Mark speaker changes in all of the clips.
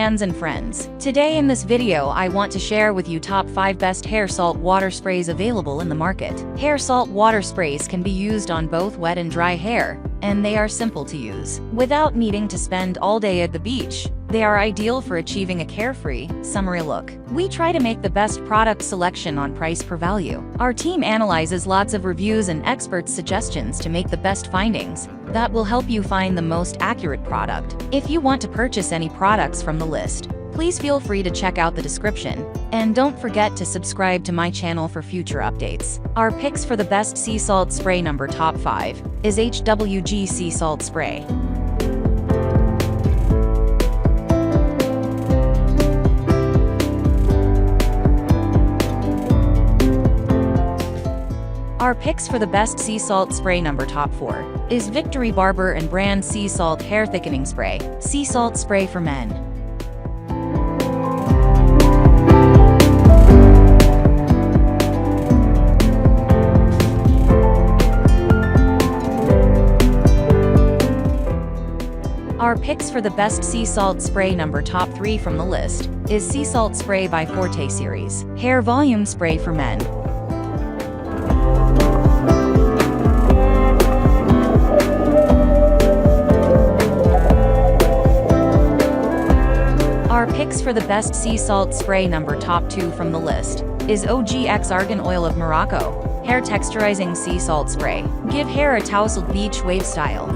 Speaker 1: fans and friends. Today in this video I want to share with you top 5 best hair salt water sprays available in the market. Hair salt water sprays can be used on both wet and dry hair, and they are simple to use. Without needing to spend all day at the beach, they are ideal for achieving a carefree, summery look. We try to make the best product selection on price per value. Our team analyzes lots of reviews and experts' suggestions to make the best findings that will help you find the most accurate product. If you want to purchase any products from the list, please feel free to check out the description. And don't forget to subscribe to my channel for future updates. Our picks for the best sea salt spray number top 5 is HWG Sea Salt Spray. Our picks for the best sea salt spray number top 4 is Victory Barber and brand Sea Salt Hair Thickening Spray, Sea Salt Spray for Men. Our picks for the best sea salt spray number top 3 from the list is Sea Salt Spray by Forte series, Hair Volume Spray for Men. Our picks for the best sea salt spray number top 2 from the list is OGX Argan Oil of Morocco, Hair-Texturizing Sea Salt Spray. Give hair a tousled beach wave style.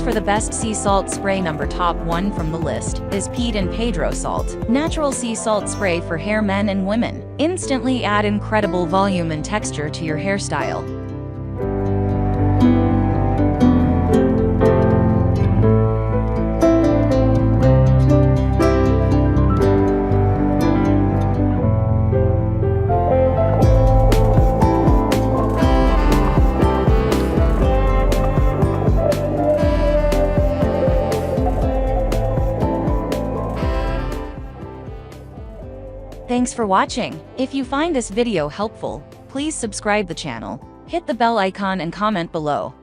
Speaker 1: For the best sea salt spray number top 1 from the list is Pedro Salt, natural sea salt spray for hair men and women. Instantly add incredible volume and texture to your hairstyle. Thanks for watching. If you find this video helpful, please subscribe the channel, hit the bell icon and comment below.